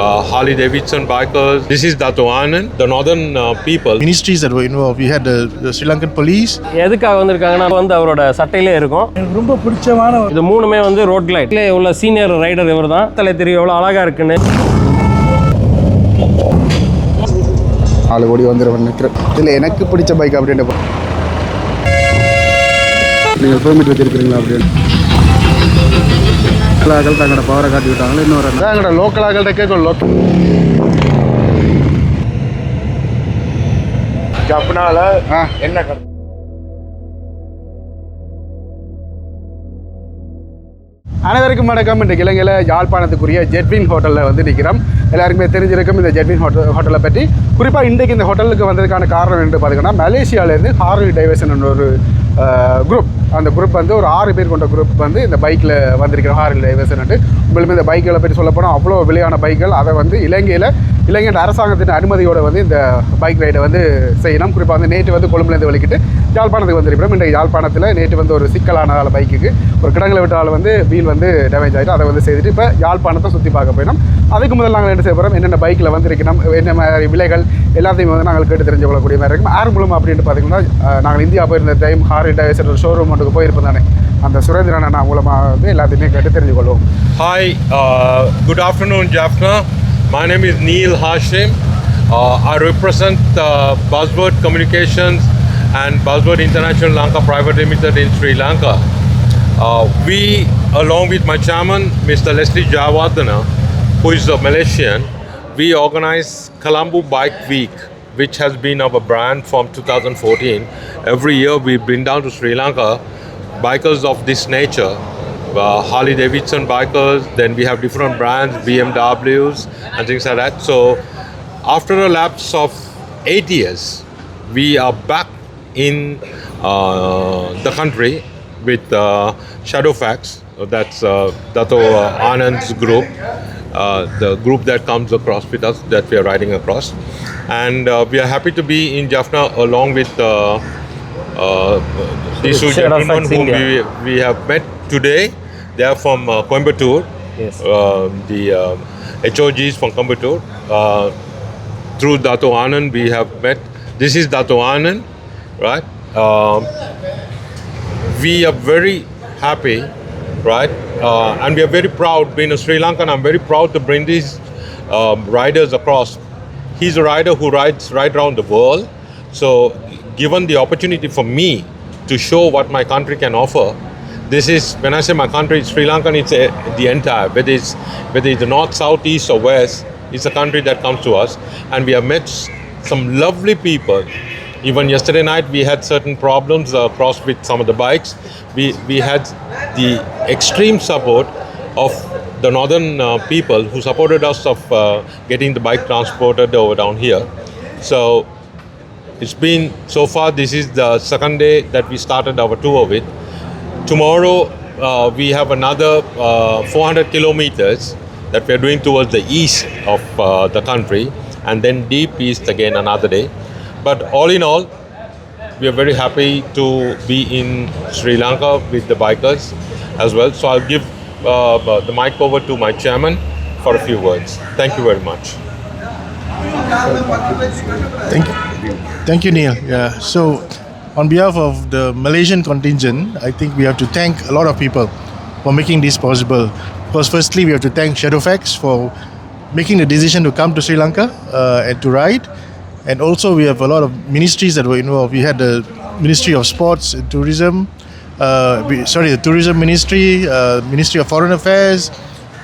Harley Davidson bikers. This is Dato Anand, the northern people. Ministries that were involved. We had the Sri Lankan police. எதுக்காக வந்திருக்காங்கன்னா அவரோட சட்டையிலே இருக்கும். எனக்கு ரொம்ப பிடிச்சமான இது மூணுமே ரோட் லைட். இதுல உள்ள சீனியர் ரைடர் இவர் தான். தலை தெரியும் எவ்வளோ அழகா இருக்குன்னு. ஆளு ஓடி வந்துடுவேன் நிற்கிறேன். இல்லை எனக்கு பிடிச்ச பைக் அப்படின்ட்டு நீங்கள் பெர்மிட் வச்சுருக்கிறீங்களா அப்படின்னு லோக்கலாக்கள் தங்களோட பவரை காட்டி விட்டாங்களே இன்னொரு எங்களோட லோக்கலாக்கள்கிட்ட கேட்கும் லோக்கல் அப்படினால என்ன அனைவருக்கும் வணக்கம். இன்றைக்கு இலங்கையில் யாழ்ப்பாணத்துக்குரிய ஜெட்வின் ஹோட்டலில் வந்து நிற்கிறோம். எல்லாருக்குமே தெரிஞ்சிருக்கும் இந்த ஜெட்வின் ஹோட்டலை பற்றி. குறிப்பாக இன்றைக்கு இந்த ஹோட்டலுக்கு வந்ததுக்கான காரணம் என்று பார்த்தீங்கன்னா மலேசியாவிலேருந்து ஹார்லி டேவிட்சன் ஒரு குரூப், அந்த குரூப் வந்து ஒரு 6 பேர் கொண்ட குரூப் வந்து இந்த பைக்கில் வந்திருக்கிறோம். ஹார்லி டேவிட்சன் உங்களுமே இந்த பைக்குகளை பற்றி சொல்ல போனால் அவ்வளோ விலையான பைக்குகள். அதை வந்து இலங்கை அரசாங்கத்தின் அனுமதியோடு வந்து இந்த பைக் ரைடை வந்து செய்யணும். குறிப்பாக வந்து நேற்று வந்து கொழும்புலேருந்து வலிக்கிட்டு யாழ்ப்பாணத்துக்கு வந்திருக்கிறோம். இன்றைக்கு யாழ்ப்பாணத்தில் நேற்று வந்து ஒரு சிக்கலான பைக்குக்கு ஒரு கிடங்களை விட்டால் வந்து வீல் வந்து டேமேஜ் ஆகிட்டு அதை வந்து செய்துட்டு இப்போ யாழ்ப்பாணத்தை சுற்றி பார்க்க போயிடும். அதுக்கு முதல் நாங்கள் என்ன செய்ய போகிறோம், என்னென்ன பைக்கில் வந்திருக்கணும், என்ன மாதிரி விலைகள் எல்லாத்தையும் வந்து நாங்கள் கேட்டு தெரிஞ்சு கொள்ளக்கூடிய மாதிரி இருக்கும். ஆறு மூலம் அப்படின்ட்டு பார்த்தீங்கன்னா நாங்கள் இந்தியா போயிருந்த டைம் ஹார்லி டேவிட்சன் ஒரு ஷோரூம் ஒன்றுக்கு போயிருப்போம் தானே, அந்த சுரேந்திரன் அண்ணா மூலமாக வந்து எல்லாத்தையுமே கேட்டு தெரிஞ்சு கொள்வோம். Hi, good afternoon, Jaffna. My name is Neil Hashim. I represent Buzzword Communications and Buzzword International Lanka Private Limited in Sri Lanka. We, along with my chairman, Mr. Leslie Jayawardena, who is a Malaysian, we organize Colombo Bike Week, which has been our brand from 2014. Every year we bring down to Sri Lanka bikers of this nature. Harley Davidson bikers, then we have different brands, BMWs and things like that. So after a lapse of 8 years, we are back in the country with Shadowfax. That's Dato Anand's group, the group that comes across with us, that we are riding across. And we are happy to be in Jaffna along with these two gentlemen whom we have met today. They are from Coimbatore. Yes. The HOGs from Coimbatore. Through Dato Anand we have met. This is Dato Anand, right? We are very happy, right? And we are very proud. Being a Sri Lankan, I'm very proud to bring these riders across. He's a rider who rides right around the world. So given the opportunity for me to show what my country can offer, this is, when I say my country, it's Sri Lankan, it's the entire, whether it's the north, south, east or west, it's a country that comes to us. And we have met some lovely people. Even yesterday night we had certain problems across with some of the bikes. We had the extreme support of the northern people who supported us of getting the bike transported over down here. So it's been, so far this is the second day that we started our tour with. Tomorrow we have another 400 kilometers that we are doing towards the east of the country, and then deep east again another day. But all in all, we are very happy to be in Sri Lanka with the bikers as well. So I'll give the mic over to my chairman for a few words. Thank you very much. Thank you, Neil. Yeah. So, on behalf of the Malaysian contingent, I think we have to thank a lot of people for making this possible. Because firstly, we have to thank Shadowfax for making the decision to come to Sri Lanka and to ride. And also we have a lot of ministries that were involved. We had the Ministry of Sports and Tourism, the Tourism Ministry, Ministry of Foreign Affairs.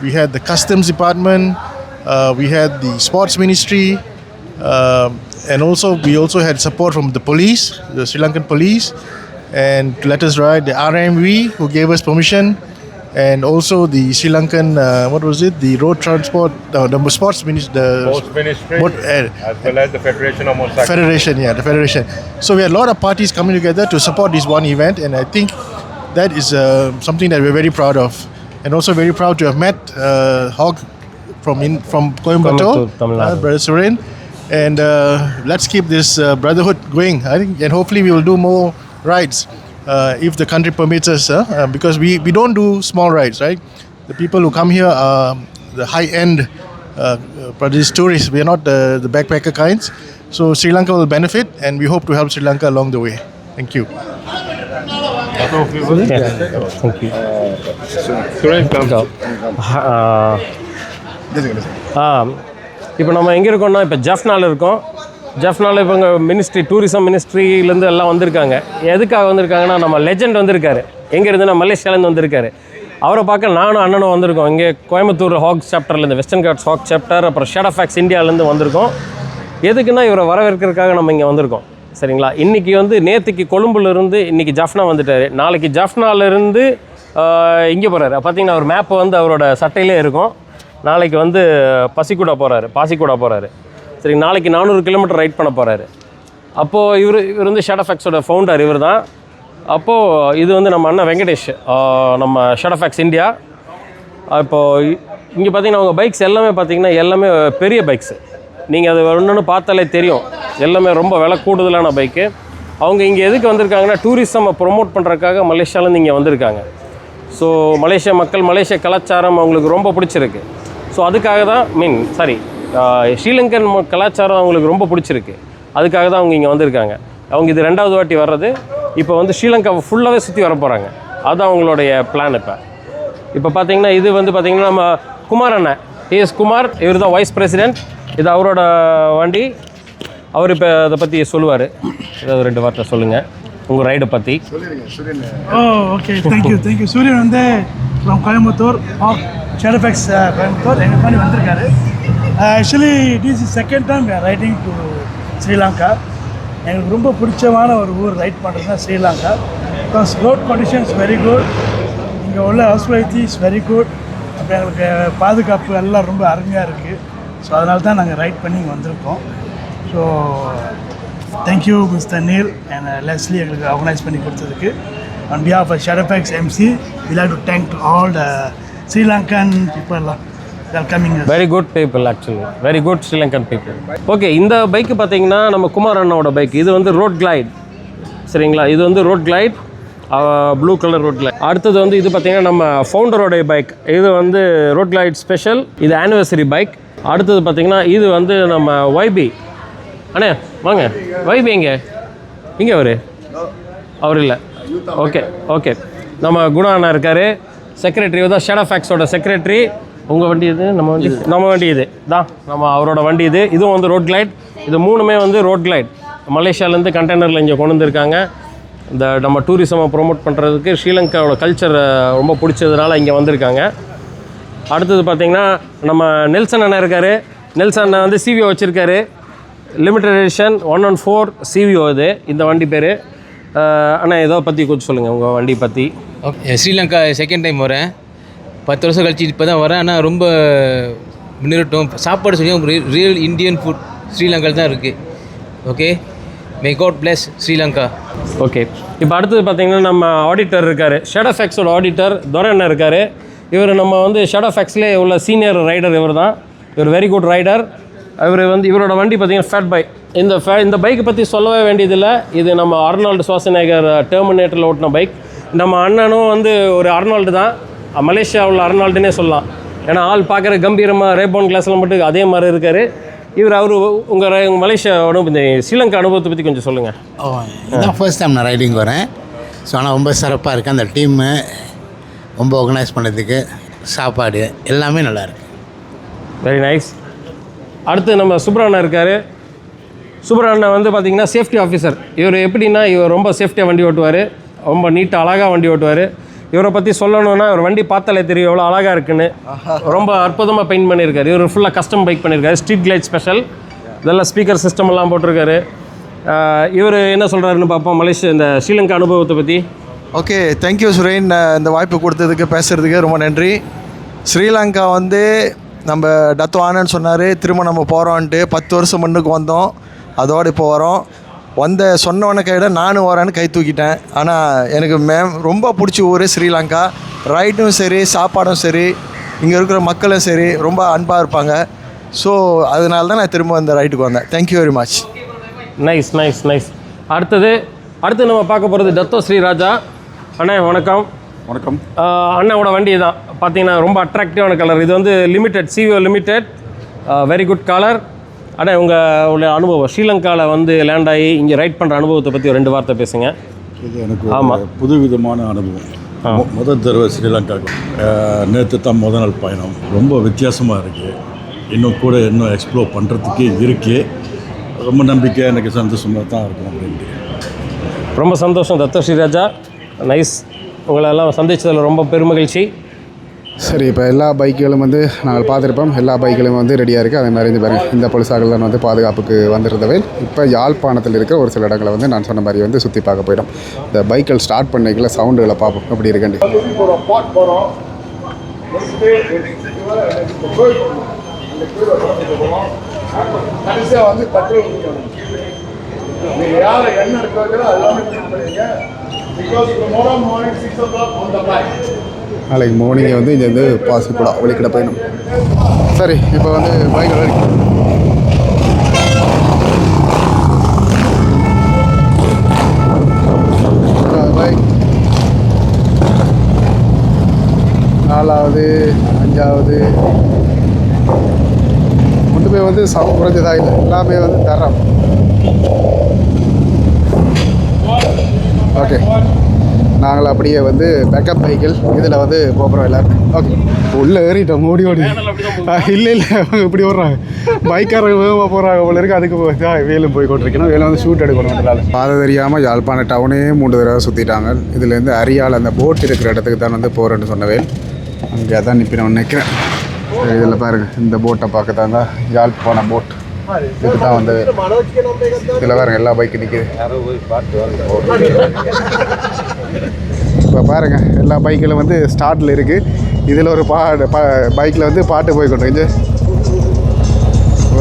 We had the Customs Department. We had the Sports Ministry. And also we had support from the police, the Sri Lankan police, and to let us ride, the RMV who gave us permission, and also the Sri Lankan the road transport, the sports ministry, Sports Ministry, as well as the Federation of Motorcycle. The Federation. So we had a lot of parties coming together to support this one event, and I think that is something that we're very proud of, and also very proud to have met Hog from Coimbatore, Brother Suren. And let's keep this brotherhood going, I think, and hopefully we will do more rides if the country permits us, because we don't do small rides, right? The people who come here are the high-end for these tourists. We are not the backpacker kinds. So Sri Lanka will benefit, and we hope to help Sri Lanka along the way. Thank you. Thank you. இப்போ நம்ம எங்கே இருக்கோம்னா இப்போ ஜஃப்னாவில் இருக்கோம். ஜஃப்னாவில் இப்போ இங்கே ministry tourism மினிஸ்ட்ரியிலேருந்து எல்லாம் வந்திருக்காங்க. எதுக்காக வந்திருக்காங்கன்னா நம்ம லெஜெண்ட் வந்திருக்காரு. எங்கே இருந்துன்னா மலேசியாலேருந்து வந்திருக்காரு. அவரை பார்க்க நானும் அண்ணனும் வந்திருக்கோம். இங்கே கோயம்புத்தூர் ஹாக் சாப்டர்லேருந்து வெஸ்டர்ன் காட்ஸ் ஹாக் சாப்டர் அப்புறம் ஷேடோஃபேக்ஸ் இந்தியாவிலேருந்து வந்திருக்கோம். எதுக்குன்னா இவரை வரவேற்கிறதுக்காக நம்ம இங்கே வந்திருக்கோம். சரிங்களா? இன்றைக்கி வந்து நேற்றுக்கு கொழும்புலேருந்து இன்றைக்கி ஜஃப்னா வந்துட்டார். நாளைக்கு ஜஃப்னாலேருந்து இங்கே போகிறாரு. பார்த்தீங்கன்னா அவர் மேப்பு வந்து அவரோட சட்டையிலே இருக்கும். நாளைக்கு வந்து பாசிக்குடா போகிறாரு. சரி, நாளைக்கு 400 கிலோமீட்டர் ரைட் பண்ண போகிறாரு. அப்போது இவர் வந்து ஷேடோஃபேக்ஸோட ஃபவுண்டர் இவர் தான். அப்போது இது வந்து நம்ம அண்ணன் வெங்கடேஷ், நம்ம ஷேடோஃபேக்ஸ் இந்தியா. இப்போது இங்கே பார்த்தீங்கன்னா அவங்க பைக்ஸ் எல்லாமே பார்த்தீங்கன்னா எல்லாமே பெரிய பைக்ஸு. நீங்கள் அது ஒன்று பார்த்தாலே தெரியும், எல்லாமே ரொம்ப விலை கூடுதலான பைக்கு. அவங்க இங்கே எதுக்கு வந்திருக்காங்கன்னா டூரிசமை ப்ரொமோட் பண்ணுறதுக்காக மலேசியாவிலேருந்து இங்கே வந்திருக்காங்க. ஸோ மலேசியா மக்கள், மலேசிய கலாச்சாரம் அவங்களுக்கு ரொம்ப பிடிச்சிருக்கு. ஸோ அதுக்காக தான் ஸ்ரீலங்கன் கலாச்சாரம் அவங்களுக்கு ரொம்ப பிடிச்சிருக்கு. அதுக்காக தான் அவங்க இங்கே வந்திருக்காங்க. அவங்க இது 2வது வாட்டி வர்றது. இப்போ வந்து ஸ்ரீலங்காவை ஃபுல்லாகவே சுற்றி வர போகிறாங்க. அதுதான் அவங்களுடைய பிளான். இப்போ பார்த்தீங்கன்னா இது வந்து பார்த்தீங்கன்னா நம்ம குமார் அண்ணன், குமார், இவர் தான் வைஸ் பிரசிடென்ட். இது அவரோட வண்டி. அவர் இப்போ அதை பற்றி சொல்லுவார். ஏதாவது 2 வார்த்தை சொல்லுங்கள் உங்கள் ரைடை பற்றி. Okay, thank you. சூரியன் வந்து ஃப்ரம் கோயம்புத்தூர், ஷேடோஃபேக்ஸ் கோயம்புத்தூர் எங்கள் பண்ணி வந்திருக்காரு. Actually it is second time riding to Sri Lanka. எங்களுக்கு ரொம்ப பிடிச்சமான ஒரு ஊர் ரைட் பண்ணுறதுனா Sri Lanka. Because road conditions very good, இங்கே உள்ள ஹவுஸ்வைத்தி இஸ் வெரி குட். அப்புறம் எங்களுக்கு பாதுகாப்பு எல்லாம் ரொம்ப அருமையாக இருக்குது. ஸோ அதனால தான் நாங்கள் ரைட் பண்ணி வந்திருக்கோம். So thank you mister Neil and Leslie எங்களுக்கு ஆர்கனைஸ் பண்ணி கொடுத்ததுக்கு. On behalf of Shadowfax MC, we'd like to thank all the Sri Lankan people that are coming. Very good people actually. Very good Sri Lankan people. Okay, இந்த bike பார்த்தீங்கன்னா நம்ம குமார் அண்ணாவோட bike. இது வந்து road glide. சரிங்களா? இது வந்து road glide, blue colour road glide. அடுத்தது வந்து இது பார்த்தீங்கன்னா நம்ம ஃபவுண்டரோடைய பைக். இது வந்து ரோட் கிளைட் ஸ்பெஷல். இது ஆனிவர்சரி பைக். அடுத்தது பார்த்தீங்கன்னா இது வந்து நம்ம YB. அண்ணே வாங்க, YB இங்கே அவர் இல்லை. ஓகே நம்ம குணா அண்ணா இருக்கார், செக்ரட்டரி தான், ஷேடோஃபேக்ஸோட செக்ரட்டரி. உங்கள் வண்டி இது, நம்ம வண்டி இது தான், நம்ம அவரோட வண்டி இது. இதுவும் வந்து ரோட் கிளைட். இது 3மே வந்து ரோட் கிளைட். மலேசியாவிலேருந்து கண்டெய்னரில் இங்கே கொண்டு வந்திருக்காங்க. இந்த நம்ம டூரிசமை ப்ரொமோட் பண்ணுறதுக்கு ஸ்ரீலங்காவோட கல்ச்சர் ரொம்ப பிடிச்சதுனால இங்கே வந்திருக்காங்க. அடுத்தது பார்த்திங்கன்னா நம்ம நெல்சன் அண்ணா இருக்கார். நெல்சன் அண்ணா வந்து CVO வச்சுருக்காரு, லிமிடெட் எடிஷன் 114 CVO இது. இந்த வண்டி பேர். அண்ணா ஏதோ பற்றி கொஞ்சம் சொல்லுங்கள் உங்கள் வண்டி பற்றி. ஓகே, ஸ்ரீலங்கா செகண்ட் டைம் வரேன். 10 வருஷம் கழிச்சு இப்போ தான் வரேன். ஆனால் ரொம்ப முன்னேறட்டும். சாப்பாடு சொல்லி ரியல் இந்தியன் ஃபுட் ஸ்ரீலங்காவில் தான் இருக்குது. Okay, may God bless Sri Lanka. Okay, இப்போ அடுத்தது பார்த்தீங்கன்னா நம்ம ஆடிட்டர் இருக்கார், ஷேடோஃபேக்ஸோட ஆடிட்டர் துரையண்ணா இருக்கார். இவர் நம்ம வந்து ஷேடோஃபேக்ஸ்லேயே உள்ள சீனியர் ரைடர் இவர் தான். இவர் வெரி குட் ரைடர். இவரோட வண்டி பார்த்தீங்கன்னா ஃபேட் பைக். இந்த பைக்கை பற்றி சொல்லவே வேண்டியதில்லை. இது நம்ம அர்னால்டு ஷ்வார்ஸெனெகர் டெர்மினேட்டரில் ஓட்டின பைக். நம்ம அண்ணனும் வந்து ஒரு அர்னால்டு தான், மலேசியாவில் அர்னால்டுன்னே சொல்லலாம். ஏன்னா ஆள் பார்க்குற கம்பீரமாக ரேபோன் கிளாஸில் மட்டும் அதே மாதிரி இருக்கார். அவர் உங்கள் மலேசியா இந்த ஸ்ரீலங்கா அனுபவத்தை பற்றி கொஞ்சம் சொல்லுங்கள். இதுதான் ஃபர்ஸ்ட் டைம் நான் ரைடிங் வரேன். ஸோ ஆனால் ரொம்ப சிறப்பாக இருக்குது. அந்த டீம்மு ரொம்ப ஆர்கனைஸ் பண்ணதுக்கு, சாப்பாடு எல்லாமே நல்லாயிருக்கு. Very nice. அடுத்து நம்ம சுப்ரண்ணா இருக்கார். சுப்ரண்ணா வந்து பார்த்திங்கன்னா சேஃப்டி ஆஃபீஸர். இவர் எப்படின்னா இவர் ரொம்ப சேஃப்டியாக வண்டி ஓட்டுவார், ரொம்ப நீட்டாக அழகாக வண்டி ஓட்டுவார். இவரை பற்றி சொல்லணுன்னா இவர் வண்டி பார்த்தாலே தெரியும் எவ்வளோ அழகாக இருக்குன்னு. ரொம்ப அற்புதமாக பெயிண்ட் பண்ணியிருக்காரு. இவர் ஃபுல்லாக கஸ்டம் பைக் பண்ணியிருக்காரு, ஸ்ட்ரீட் கிளைட் ஸ்பெஷல். இதெல்லாம் ஸ்பீக்கர் சிஸ்டம் எல்லாம் போட்டிருக்காரு. இவர் என்ன சொல்கிறாருன்னு பார்ப்போம் மலேசியா இந்த ஸ்ரீலங்கா அனுபவத்தை பற்றி. ஓகே, தேங்க்யூ சுரேன், இந்த வாய்ப்பு கொடுத்ததுக்கு பேசுகிறதுக்கு ரொம்ப நன்றி. ஸ்ரீலங்கா வந்து நம்ம டத்து ஆனன்னு சொன்னார், திரும்ப நம்ம போகிறோன்ட்டு 10 வருஷம் முன்னுக்கு வந்தோம். அதோடு இப்போ வரோம். சொன்னவன கையிட நானும் வரேன்னு கை தூக்கிட்டேன். ஆனால் எனக்கு ரொம்ப பிடிச்ச ஊர் ஸ்ரீலங்கா. ரைடும் சரி, சாப்பாடும் சரி, இங்கே இருக்கிற மக்களும் சரி ரொம்ப அன்பாக இருப்பாங்க. ஸோ அதனால தான் நான் திரும்ப இந்த ரைட்டுக்கு வந்தேன். Thank you very much. நைஸ். அடுத்து நம்ம பார்க்க போகிறது டத்தோ ஸ்ரீராஜா. அண்ணா வணக்கம். வணக்கம். அண்ணாவோட வண்டி தான் பார்த்தீங்கன்னா ரொம்ப அட்ராக்டிவான கலர். இது வந்து limited, CVO limited. Very good collar. ஆனால் உங்களுடைய அனுபவம் ஸ்ரீலங்காவில் வந்து லேண்ட் ஆகி இங்கே ரைட் பண்ணுற அனுபவத்தை பற்றி ஒரு 2 வார்த்தை பேசுங்க. இது எனக்கு புது விதமான அனுபவம். முதல் தடவை ஸ்ரீலங்காவுக்கு நேற்று தான் முதல் நாள் பயணம். ரொம்ப வித்தியாசமாக இருக்குது. இன்னும் கூட இன்னும் எக்ஸ்ப்ளோர் பண்ணுறதுக்கே இருக்குது. ரொம்ப நம்பிக்கை, எனக்கு சந்தோஷமாக தான் இருக்கும் அப்படின்ட்டு. ரொம்ப சந்தோஷம் தத்தோ ஸ்ரீராஜா, நைஸ். உங்களெல்லாம் சந்தித்ததில் ரொம்ப பெருமகிழ்ச்சி. சரி, இப்போ எல்லா பைக்குகளும் வந்து நாங்கள் பார்த்துருப்போம். எல்லா பைக்குகளும் வந்து ரெடியாக இருக்குது. அதே மாதிரி இந்த போலீஸார்கள் தான் வந்து பாதுகாப்புக்கு வந்திருந்தவை. இப்போ யாழ்ப்பாணத்தில் இருக்கிற ஒரு சில இடங்களை வந்து நான் சொன்ன மாதிரி வந்து சுற்றி பார்க்க போயிடும். இந்த பைக்கில் ஸ்டார்ட் பண்ணிக்கல சவுண்டுகளை பார்ப்போம் எப்படி இருக்குண்டு. நாளைக்கு மார்னிங்கை வந்து இங்கேருந்து பாசிக்கூடா வெளிக்கிட போயிடும். சரி, இப்போ வந்து பைக் பைக் 4வது 5வது ஒன்றுமே வந்து சவுண்ட் குறைஞ்சதாக இல்லை, எல்லாமே வந்து தரம். ஓகே, நாங்கள் அப்படியே வந்து பேக்கப் பைக்கில் இதில் வந்து போகிறோம் எல்லோரும். ஓகே, உள்ளே ஏறிட்டோம் ஓடி இல்லை அவங்க இப்படி ஓடுறாங்க. பைக்காரங்க வேகமாக போகிறாங்க போல இருக்குது. அதுக்கு வேலும் போய் கொண்டிருக்கணும். வேலை வந்து ஷூட் எடுக்கணும். பாதை தெரியாமல் யாழ்ப்பாண டவுனே 3 தடவை சுற்றிட்டாங்க. இதுலேருந்து அரியால் அந்த போட் இருக்கிற இடத்துக்கு தான் வந்து போகிறேன்னு சொன்னவே. அங்கே தான் நிற்பினோன்னு நினைக்கிறேன். இதில் பாருங்கள், இந்த போட்டை பார்க்க தான் யாழ்ப்பாண போட். இதுக்கு தான் வந்து இதில் பாருங்கள் எல்லா பைக்கு நிற்கிது. இப்போ பாருங்கள் எல்லா பைக்கிலும் வந்து ஸ்டார்ட்டில் இருக்குது. இதில் ஒரு பைக்கில் வந்து பாட்டு போய் கொண்டு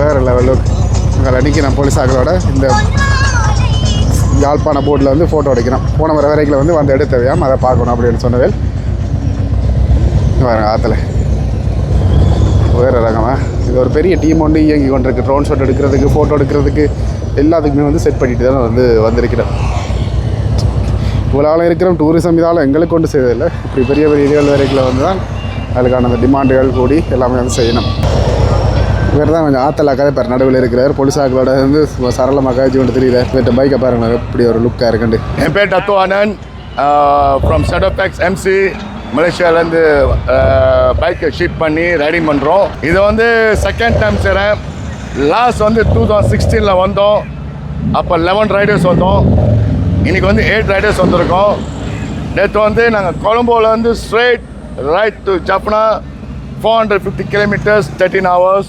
வேறு லெவலுக்கு அங்கே நிற்கிறேன் போலீஸாக்களோட. இந்த யாழ்ப்பாண போட்டில் வந்து ஃபோட்டோ எடுக்கிறோம். போன வர வரைக்கும் வந்து எடுத்தவையாம் அதை பார்க்கணும் அப்படின்னு சொன்னவே. பாருங்கள் ஆற்றுல வேறு ரகமாக இது ஒரு பெரிய டீம் ஒன்று இயங்கி கொண்டிருக்கு. ட்ரோன் ஷாட் எடுக்கிறதுக்கு, ஃபோட்டோ எடுக்கிறதுக்கு எல்லாத்துக்குமே வந்து செட் பண்ணிட்டு தான் வந்திருக்கிறோம். இவ்வளோ ஆளும் இருக்கிறோம். டூரிசம் இதால் எங்களுக்கு கொண்டு செய்வதில்லை. இப்படி பெரிய பெரிய இதுகள் வரைக்கும் வந்து தான் அதுக்கான அந்த டிமாண்டுகள் கூடி எல்லாமே வந்து செய்யணும். இவர் தான் கொஞ்சம் ஆற்றலா கதை நடுவில் இருக்கிறார். போலீஸாக்களோட வந்து சரளமாக காய்ச்சி கொண்டு தெரியல. இவர்கிட்ட பைக்கை பாருங்கள் இப்படி ஒரு லுக்காக இருக்குண்டு. என் பேர் டத்தோ ஆனந்த், ஃப்ரம் ஷடோபேக்ஸ் MC மலேசியாவிலேருந்து பைக்கை ஷிப் பண்ணி ரைடிங் பண்ணுறோம். இது வந்து செகண்ட் டைம் செய்கிறேன். லாஸ்ட் வந்து 2016 வந்தோம். அப்போ 11 ரைடர்ஸ் வந்தோம். இன்றைக்கி வந்து 8 ரைடர்ஸ் வந்திருக்கோம். நேற்று வந்து நாங்கள் கொலம்போலேருந்து straight ride to Jaffna 450 kilometers 13 hours.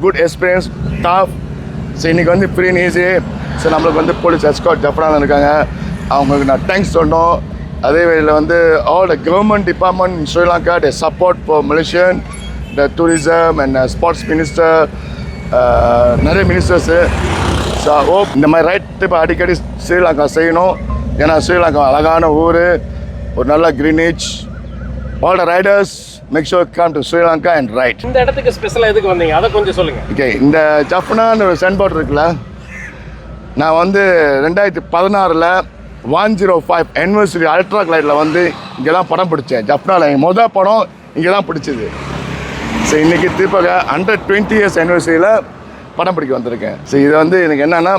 Good experience, top. So இன்றைக்கி வந்து ஃப்ரீ அண்ட் ஈஸி. ஸோ நம்மளுக்கு வந்து போலீஸ் எஸ்கார்ட் ஜப்னாவில் இருக்காங்க. அவங்களுக்கு நான் தேங்க்ஸ் சொன்னோம். அதே வேளையில் வந்து all the government department in Sri Lanka they support for Malaysian the tourism and sports minister, நிறைய மினிஸ்டர்ஸு. ஸோ ஹோப் இந்த மாதிரி ரைட் ட்ரிப் அடிக்கடி ஸ்ரீலங்கா செய்யணும். ஏன்னா ஸ்ரீலங்கா அழகான ஊர், ஒரு நல்ல greenage. All the riders make sure come to Sri Lanka and ride. இந்த இடத்துக்கு ஸ்பெஷலாக எதுக்கு வந்தீங்க அதை கொஞ்சம் சொல்லுங்கள். ஓகே, இந்த ஜப்னான்னு ஒரு சென்ட் போர்ட் இருக்குல்ல, நான் வந்து 2016 105 anniversary அல்ட்ரா கிளைடில் வந்து இங்கே தான் படம் பிடிச்சேன். ஜப்னாவில் என் மொதல் படம் இங்கே தான் பிடிச்சிது. ஸோ இன்றைக்கி திருப்பக 120 years anniversary படம் பிடிக்க வந்திருக்கேன். ஸோ இது வந்து எனக்கு என்னென்னா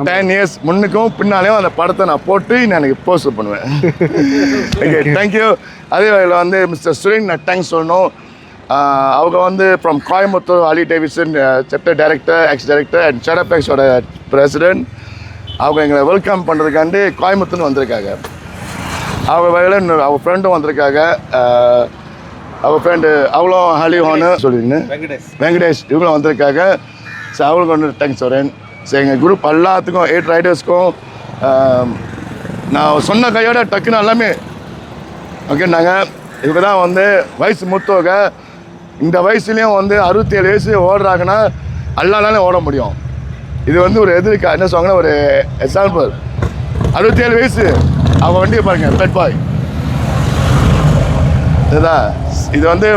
10 years முன்னுக்கும் பின்னாலேயும் அந்த படத்தை நான் போட்டு நான் எனக்கு போஸ்ட் பண்ணுவேன். Okay, thank you. அதே வகையில் வந்து மிஸ்டர் சுரேன் நான் தேங்க்ஸ் சொல்லணும். அவங்க வந்து from Coimbatore Harley Davidson chapter director, ex director and ஷடோபேக்ஸோட பிரசிடென்ட். அவங்க எங்களை வெல்கம் பண்ணுறதுக்காண்டி கோயம்புத்தூர்னு வந்திருக்காங்க. அவங்க வகையில் அவங்க ஃப்ரெண்டும் வந்திருக்காங்க. அவங்க ஃப்ரெண்டு அவளும் ஹலிஹோன்னு சொல்லிங்க வெங்கடேஷ் இவங்களும் வந்திருக்காங்க. ஸோ அவங்களுக்கு வந்து தேங்க்ஸ் சொல்கிறேன். ஸோ எங்கள் குரூப் எல்லாத்துக்கும் 8 ரைடர்ஸ்க்கும் நான் சொன்ன கையோட டக்குன்னு எல்லாமே ஓகேன்னாங்க. இவங்க தான் வந்து வயசு மூத்தவங்க. இந்த வயசுலேயும் வந்து 67 வயசு ஓடுறாங்கன்னா எல்லாராலையும் ஓட முடியும். இது வந்து ஒரு எதிர்க்கா என்ன சொல்லுவாங்கன்னா ஒரு எக்ஸாம்பிள். 67 வயசு அவங்க வண்டியை பாருங்கள், பெட் பாய். இதுதான் இது வந்து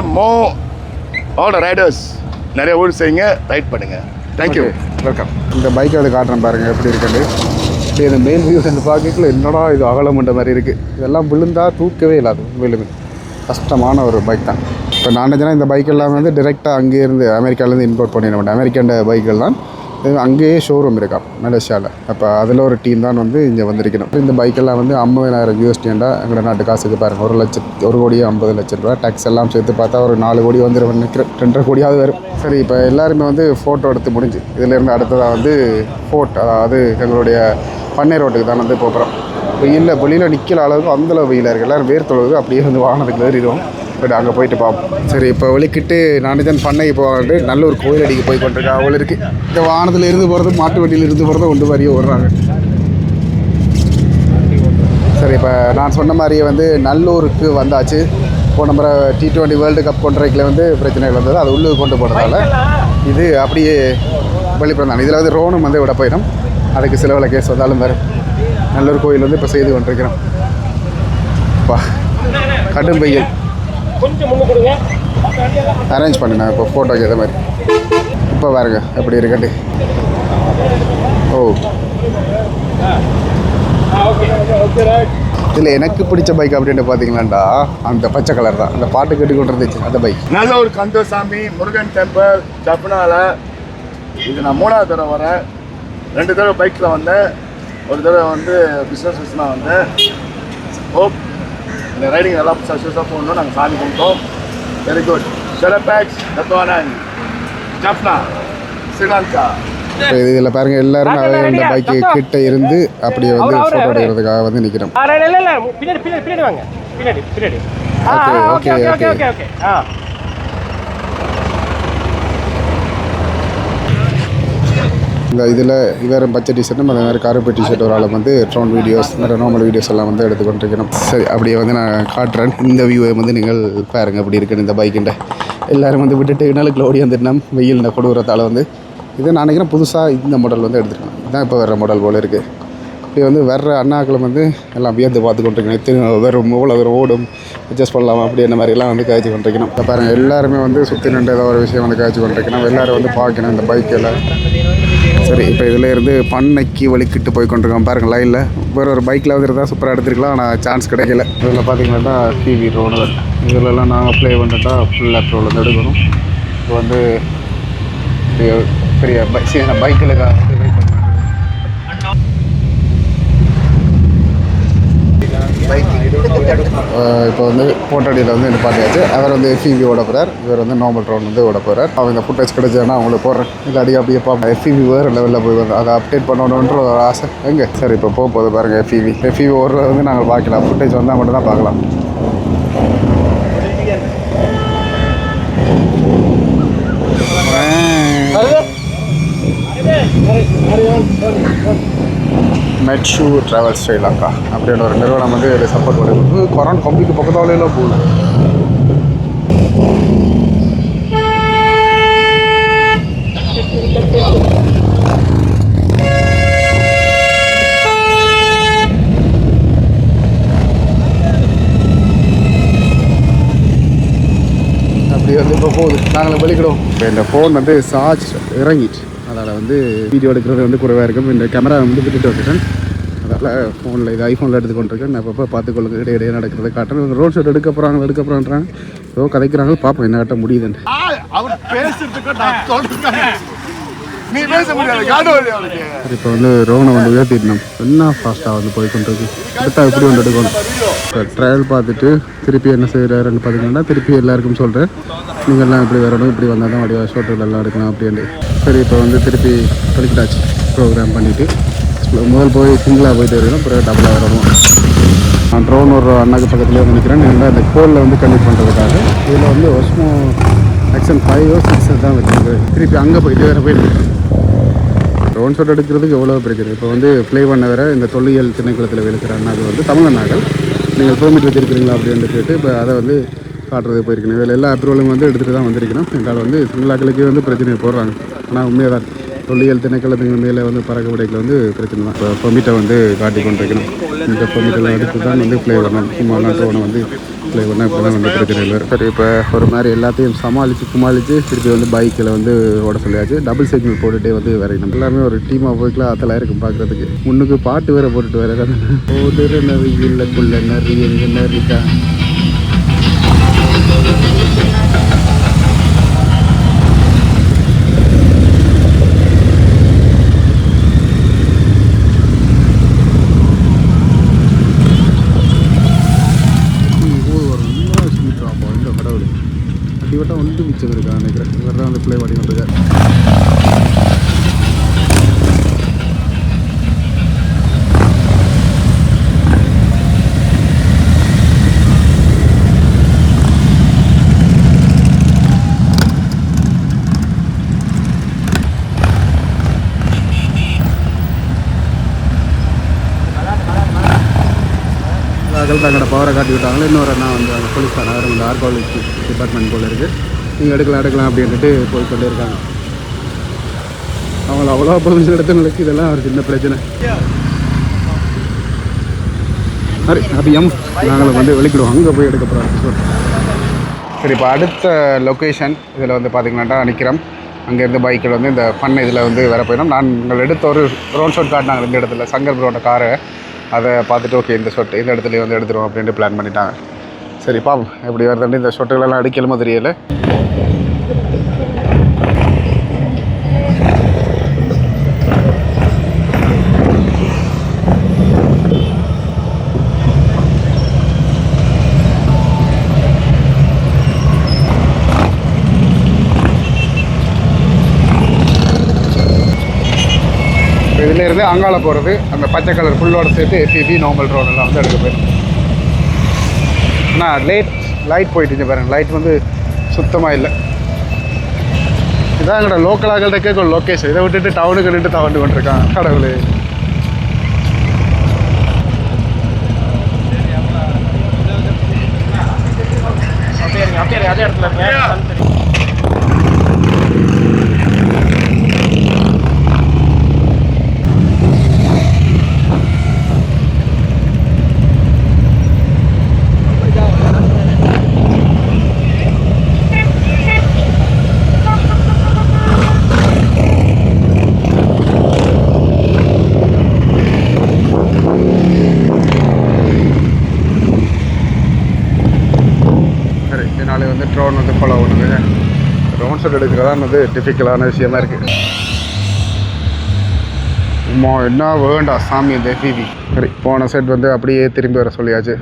ஆல் ரைடர்ஸ் நிறைய ஊர் செய்யுங்க, ரைட் பண்ணுங்கள். Thank you, welcome. இந்த பைக்கை வந்து காட்டுறேன் பாருங்கள் எப்படி இருக்குது. இப்படி இந்த மெயின் வியூ வந்து பார்க்கல என்னடா இது அகலம் பண்ணுற மாதிரி இருக்குது. இதெல்லாம் விழுந்தால் தூக்கவே இல்லாது. விழுந்து கஷ்டமான ஒரு பைக் தான். இப்போ நான் இந்த பைக் எல்லாம் வந்து டிரெக்டாக அங்கேருந்து அமெரிக்காவிலேருந்து இம்போர்ட் பண்ணிட மாட்டேன். அமெரிக்கன் பைக்குகள் தான் அங்கேயே ஷோரூம் இருக்கா மலேசியாவில். அப்போ அதில் ஒரு டீம் தான் வந்து இங்கே வந்திருக்கணும். இந்த பைக்கெல்லாம் வந்து 50,000 USD எங்களோட நாட்டு காசுக்கு பாருங்கள், 1,50,00,000 ரூபா. டேக்ஸ் எல்லாம் சேர்த்து பார்த்தா ஒரு 4 கோடி வந்துடும் நினைக்கிறேன், 2.5 கோடியாவது வரும். சரி, இப்போ எல்லாருமே வந்து ஃபோட்டோ எடுத்து முடிஞ்சு இதிலேருந்து அடுத்ததாக வந்து அதாவது எங்களுடைய பண்ணை ரோட்டுக்கு தான் வந்து போகிறோம். வெளியில் நிற்கிற அளவுக்கு அந்தளவு வெயிலாக இருக்குது. எல்லோரும் வேர்த்தொழுது அப்படியே வந்து வாகனத்துக்கு ஏறிடுவோம். பட் அங்கே போயிட்டு பார்ப்போம். சரி, இப்போ வெளிக்கிட்டு நான் பண்ணைக்கு போகாண்டு நல்ல ஒரு கோயில் அடிக்க போய் கொண்டிருக்கேன். அவ்வளோ இருக்குது. இந்த வாகனத்தில் இருந்து போகிறது, மாட்டு வண்டியில் இருந்து போகிறத கொண்டு மாதிரியே ஓடுறாங்க. சரி, இப்போ நான் சொன்ன மாதிரியே வந்து நல்லூருக்கு வந்தாச்சு. போன முறை T20 வேர்ல்டு கப் கொண்டரைக்கில் வந்து பிரச்சனைகள் வந்தது, அது உள்ளுக்கு கொண்டு போனதால் இது அப்படியே வெளிப்புறம் தான். இதில் வந்து ரோனும் வந்து விட போயிடும். அதுக்கு சிலவில் கேஸ் வந்தாலும் வேறு நல்லூர் கோயில் வந்து இப்போ செய்து கொண்டிருக்கிறோம். அப்பா கடும் வெயில். கொஞ்சம் முன்னு கொடுங்க, அரேஞ்ச் பண்ணினேன் இப்போ ஃபோட்டோக்கு ஏற்ற மாதிரி. இப்போ பாருங்க எப்படி இருக்கட்டு. ஓ, இதில் எனக்கு பிடிச்ச பைக் அப்படின்னு பார்த்தீங்களாண்டா அந்த பச்சை கலர் தான். அந்த பாட்டு கேட்டு கொண்டு இருந்துச்சு அந்த பைக். நல்ல ஒரு கந்தசாமி முருகன் டெம்பிள் ஜப்னால. இது நான் 3வது தடவை வரேன். 2 தடவை பைக்கில் வந்தேன், ஒரு தடவை வந்து பிஸ்னஸ் விஷயமாக வந்தேன். ஹோப் இந்த ரைடிங் நல்லா சக்ஸஸாக போகணும். நாங்கள் சாமி கும்பிட்டோம். Very good. ஷெடபேக்ஸ் தத்வானன் ஜப்னா ஸ்ரீலங்கா. இதில் பாருங்கள் எல்லாரும் இந்த பைக்கு கிட்ட இருந்து அப்படியே வந்து ஃபோட்டோ எடுக்கிறதுக்காக வந்து நிற்கிறோம். பின்னாடி வாங்க, பின்னாடி. Okay okay okay okay. இந்த இதில் வேறு பச்சை டிஷர்ட்டும் அதே மாதிரி கருப்பு டிஷர்ட் ஒரு ஆளும் வந்து ட்ரோன் வீடியோஸ் வேறு நார்மல் வீடியோஸ் எல்லாம் வந்து எடுத்துக்கொண்டிருக்கணும். சரி, அப்படியே வந்து நான் காட்டுறேன். இந்த வியூவை வந்து நீங்கள் பாருங்கள் அப்படி இருக்குன்னு. இந்த பைக்கின்ற எல்லோரும் வந்து விட்டுட்டு நாளுக்கு ஓடி வந்துட்டோம் வெயில் இந்த கொடுக்குறதால வந்து. இதை நான் நினைக்கிறேன் புதுசாக இந்த மாடல் வந்து எடுத்துருக்கேன். இதுதான் இப்போ வேறு மாடல் போல் இருக்குது. இப்படி வந்து வேறு அண்ணாக்களும் வந்து எல்லாம் வியந்து பார்த்து கொண்டிருக்கணும். வேறு இவ்வளோ ஒரு ஓடும் அட்ஜஸ்ட் பண்ணலாம் அப்படி இந்த மாதிரிலாம் வந்து காய்ச்சி கொண்டிருக்கணும். இப்போ பாருங்கள் எல்லாருமே வந்து சுற்றி நின்று ஏதோ ஒரு விஷயம் வந்து காய்ச்சி கொண்டிருக்கணும். எல்லோரும் வந்து பார்க்கணும் இந்த பைக்கில். சரி, இப்போ இதில் இருந்து பண்ணைக்கு வலிக்கிட்டு போய் கொண்டிருக்கோம். பாருங்கள் லைனில் வேறு ஒரு பைக்கில் வந்து இருந்தால் சூப்பராக எடுத்துருக்கலாம், ஆனால் சான்ஸ் கிடைக்கல. இதில் பார்த்தீங்கன்னா டிவி ரோடு இதிலெல்லாம் நாங்கள் ப்ளே பண்ணிட்டா ஃபுல் ரோல் வந்து எடுக்கணும். இப்போ வந்து பெரிய பைக்கிலுக்காக வந்து வெயிட் பண்ணுறேன். இப்போ வந்து போட்டடியில் வந்து நிப்பாட்டியாச்சு. அவர் வந்து FPV ஓட போகிறார், இவர் வந்து நார்மல் ட்ரோன் வந்து ஓட போகிறார். அவங்க இந்த ஃபுட்டேஜ் கிடைச்சதுன்னா அவங்களுக்கு போடுறேன். இல்லை அப்படியே பார்ப்பேன். FPV வேறு லெவலில் போய் வந்து அதை அப்டேட் பண்ணணுன்ற ஒரு ஆசை எங்கே. சரி, இப்போ போகுது பாருங்கள் FPV ஓடுறது வந்து நாங்கள் பார்க்கலாம். ஃபுட்டேஜ் வந்தால் மட்டும் தான் பார்க்கலாம். மெட்ஷூ ட்ராவல் ஸ்ரீலங்கா அப்படின்ற ஒரு நிறுவனம் வந்து இதில் சப்போர்ட் பண்ணுது. கொரோனா கம்பிக்கு பக்கத்தாலேலாம் போகுது. அப்படி வந்து இப்போ போகுது. நாங்களும் வெளிக்கிடுவோம். இப்போ இந்த ஃபோன் வந்து சார்ஜ் இறங்கிட்டு அதனால் வந்து வீடியோ எடுக்கிறது வந்து குறைவாக இருக்கும். இந்த கேமரா வந்து விட்டுட்டு வந்துட்டேன். அதனால் ஃபோனில் இது ஐஃபோனில் எடுத்துக்கொண்டிருக்கேன். நான் அப்பப்போ பார்த்துக்கொள்ளுங்க இடையிடையே நடக்கிறத காட்டுறேன். ரோட் ஷோட் எடுக்க போகிறாங்கன்றாங்க. ஏதோ கதைக்கிறாங்க, பார்ப்போம் என்ன காட்ட முடியுதுன்னு. இப்போ வந்து ரோனை வந்து உயர்த்திடணும். என்ன ஃபாஸ்ட்டாக வந்து போய்கொண்டிருக்கு. அடுத்தா எப்படி வந்து எடுக்கணும். இப்போ ட்ரையல் பார்த்துட்டு திருப்பி என்ன செய்கிறாருன்னு பார்த்தீங்கன்னா திருப்பி எல்லாருக்கும் சொல்கிறேன், நீங்கள்லாம் இப்படி வரணும், இப்படி வந்தால் தான் வடிவா ஷோட்டுகள் எல்லாம் எடுக்கலாம் அப்படின்ட்டு. சரி, இப்போ வந்து திருப்பி படிக்கட்டாச்சு ப்ரோக்ராம் பண்ணிவிட்டு முதல் போய் சிங்கிளாக போயிட்டு வரணும், அப்புறம் டபுளாக வரணும். நான் ட்ரோன் ஒரு அண்ணாக்கு பக்கத்துலேயே வந்து நிற்கிறேன். நீங்கள் இந்த கோலில் வந்து கனெக்ட் பண்ணுறதுக்காக இதில் வந்து OSMO Action 5 or 6 தான் வச்சுருக்கு. திருப்பி அங்கே போயிட்டு வேறு போயிட்டு ட்ரோன் ஷாட் எடுக்கிறதுக்கு எவ்வளோ பிரச்சனை. இப்போ வந்து ப்ளே பண்ண வேறு இந்த தொல்லியல் திணைக்களத்தில் விழுக்கிற அண்ணாக்கு வந்து தமிழ்நாடுகள் நீங்கள் பெர்மிட் வச்சுருக்கிறீங்களா அப்படின்னு கேட்டு இப்போ அதை வந்து காட்டுறதுக்கு போயிருக்கணும். இதில் எல்லா அப்ரூவலும் வந்து எடுத்துகிட்டு தான் வந்திருக்கணும். எங்களால் வந்து சிங்களாக்களுக்கே வந்து பிரச்சனையை போடுறாங்க. ஆனால் உண்மையாக தான் தொல்லியல் திணைக்களத்துக்கு மேலே வந்து பறக்க விடைக்கில் வந்து பிரச்சனை தான். இப்போ பெர்மிட்டை வந்து காட்டி கொண்டிருக்கணும். இந்த பெர்மிட்டெல்லாம் எடுத்து தான் வந்து ப்ளே பண்ணணும். சும்மா ட்ரோனை வந்து ப்ளே பண்ணால் இப்போ தான் வந்து பிரச்சனை இல்லை. சரி, இப்போ ஒரு மாதிரி எல்லாத்தையும் சமாளித்து திருப்பி வந்து பைக்கில் வந்து ஓட சொல்லியாச்சு. டபுள் சிக்னல் போட்டுகிட்டே வந்து வரையணும். எல்லாமே ஒரு டீமாக போய்க்கலாம். அதெல்லாம் இருக்கும் பார்க்குறதுக்கு. முன்னுக்கு பாட்டு வேறு போட்டுட்டு வேறு ஓடுற நரி இல்லைக்குள்ள நரி எங்கே நரிக்கா. ஆக்கள் தங்களோட பவரை காட்டி விட்டாங்களே. இன்னொரு அண்ணா வந்து அந்த போலீஸ் தான் அவர் வந்து ஆர்காலஜி டிபார்ட்மெண்ட் போல் இருக்குது. நீங்கள் எடுக்கலாம் அப்படின்ட்டு போய்கொண்டே இருக்காங்க. அவங்கள அவ்வளோ பெர்மிஷன் எடுத்து நடக்கு. இதெல்லாம் ஒரு சின்ன பிரச்சனை. சரி அப்போ நாங்கள் வந்து வெளிக்கிடுவோம். அங்கே போய் எடுக்க போகிறோம். சரி இப்போ அடுத்த லொக்கேஷன் இதில் வந்து பார்த்திங்கன்னா நிற்கிறோம். அங்கேருந்து பைக்கில் வந்து இந்த ஃபன் இதில் வந்து வர போயிடும். நாங்கள் எடுத்த ஒரு ரோட் ஷாட் காட்டினாங்க இந்த இடத்துல சங்கர் ப்ரோட காரை. அதை பார்த்துட்டு ஓகே இந்த ஷாட் இந்த இடத்துல வந்து எடுத்துருவோம் அப்படின்ட்டு பிளான் பண்ணிட்டாங்க. சரி பாப்போம் எப்படி வருதுன்னு. இந்த ஷாட்டுகளெல்லாம் அடிக்கலுமோ தெரியலை. இதிலேருந்து அங்காள போகிறது அந்த பச்சை கலர் ஃபுல்லோடு சேர்த்து எஃபிபி நார்மல் ரோடெல்லாம் வந்து எடுக்க போயிடும். ஆனால் லைட் போயிட்டுச்சு பாருங்கள். லைட் வந்து சுத்தமாக இல்லை. இதான் எங்களோட லோக்கலாக கேட்கும் லொக்கேஷன். இதை விட்டுட்டு டவுனுக்கு நின்று தவண்டு கொண்டிருக்காங்க. கடவுளே அதே இடத்துல வந்து ட்ரோன் வந்து ஃபாலோ பண்ணுது. ட்ரோன் ஷாட் எடுக்கிறதான் வந்து டிஃபிகல்ட்டான விஷயமா இருக்குது. என்ன வேண்டாம் சாமி இந்த எஃபிபி. சரி போன செட் வந்து அப்படியே திரும்பி வர சொல்லியாச்சு.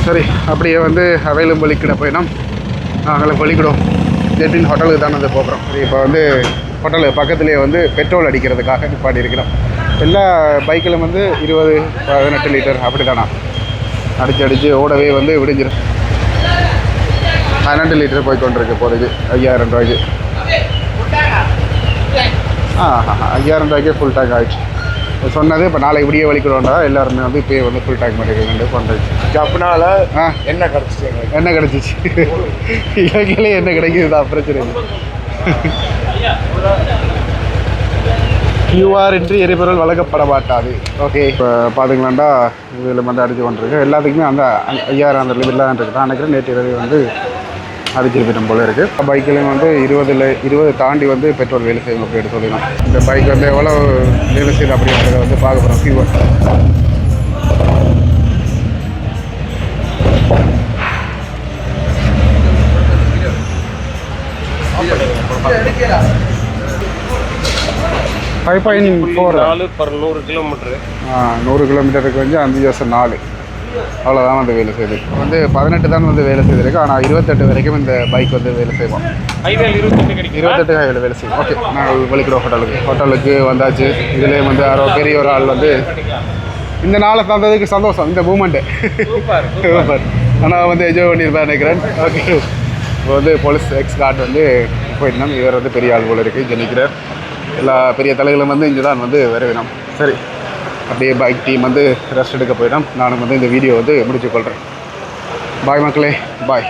சரி அப்படியே வந்து அவைலும் வலிக்கிட போயிடும். நாங்களும் வலிக்கிடும் ஜெட்வின் ஹோட்டலுக்கு தான் வந்து போகிறோம். சரி இப்போ வந்து ஹோட்டலு பக்கத்துலேயே வந்து பெட்ரோல் அடிக்கிறதுக்காக நிப்பாட்டி இருக்கிறோம். எல்லா பைக்கிலும் வந்து 20-18 லிட்டர் அப்படி தானா அடித்து ஓடவே வந்து விடிஞ்சிடும். 12 லிட்டர் போய்கொண்டிருக்கு போகிறதுக்கு 5000 ரூபாய்க்கு. 5000 ரூபாய்க்கே ஃபுல் டேங்க் ஆகிடுச்சு. சொன்னது இப்போ நாளைக்கு இப்படியே வலிக்கிறோண்டா எல்லாருமே வந்து இப்போ வந்து ஃபுல் டேங்க் பண்ணிருக்கேன் பண்ணுறது. அப்படினால என்ன கிடச்சிச்சு இலங்கையிலே என்ன கிடைக்குது தான் பிரச்சனை இல்லை. QR இன்றி எரிபொருள் வழங்கப்பட மாட்டாது. ஓகே இப்போ பார்த்திங்களாண்டா இதில் வந்து அடித்து கொண்டிருக்கு. எல்லாத்துக்குமே அந்த 5000 அந்த லிமிட்டில் தான் இருக்குது. நான் நினைக்கிறேன் நேற்று இரவு வந்து அடிச்சிருப்பிட்டம் போல இருக்குது. பைக்கிலையும் வந்து 20 தாண்டி வந்து பெட்ரோல் வேலை செய்யும் அப்படின்னு சொல்லிடலாம். இந்த பைக் வந்து எவ்வளோ வேலை செய்யுது அப்படிங்கிறத வந்து பார்க்க போகிறோம். ஃபியூவர் per 100 கிலோமீட்டரு 100 கிலோமீட்டருக்கு வந்து 5 வருஷம் 4 அவ்வளோதான் வந்து வேலை செய்யுது. வந்து 18 தான் வந்து வேலை செய்திருக்கு. ஆனால் 28 வரைக்கும் இந்த பைக் வந்து வேலை செய்வோம். 28 ஹைவேல வேலை செய்வோம். ஓகே நாங்கள் வலிக்கிறோம் ஹோட்டலுக்கு வந்தாச்சு. இதுலேயே வந்து யாரோ பெரிய ஒரு ஆள் வந்து இந்த நாளை தந்ததுக்கு சந்தோஷம். இந்த மூமெண்ட்டு சூப்பர். ஆனால் வந்து என்ஜாய் பண்ணியிருப்பேன் நினைக்கிறேன். ஓகே இப்போ வந்து போலீஸ் எக்ஸ் கார்டு வந்து போயிட்டோம். இவர் வந்து பெரிய ஆள் போல இருக்குது ஜெனிக்கிறார். எல்லா பெரிய தலைகளும் வந்து இங்கே தான் வந்து வரவேணும். சரி அப்படியே பைக் டீம் வந்து ரெஸ்ட் எடுக்க போயிட்டோம். நானும் வந்து இந்த வீடியோ வந்து முடிச்சு கொள்கிறேன். பாய் மக்களே, பாய்.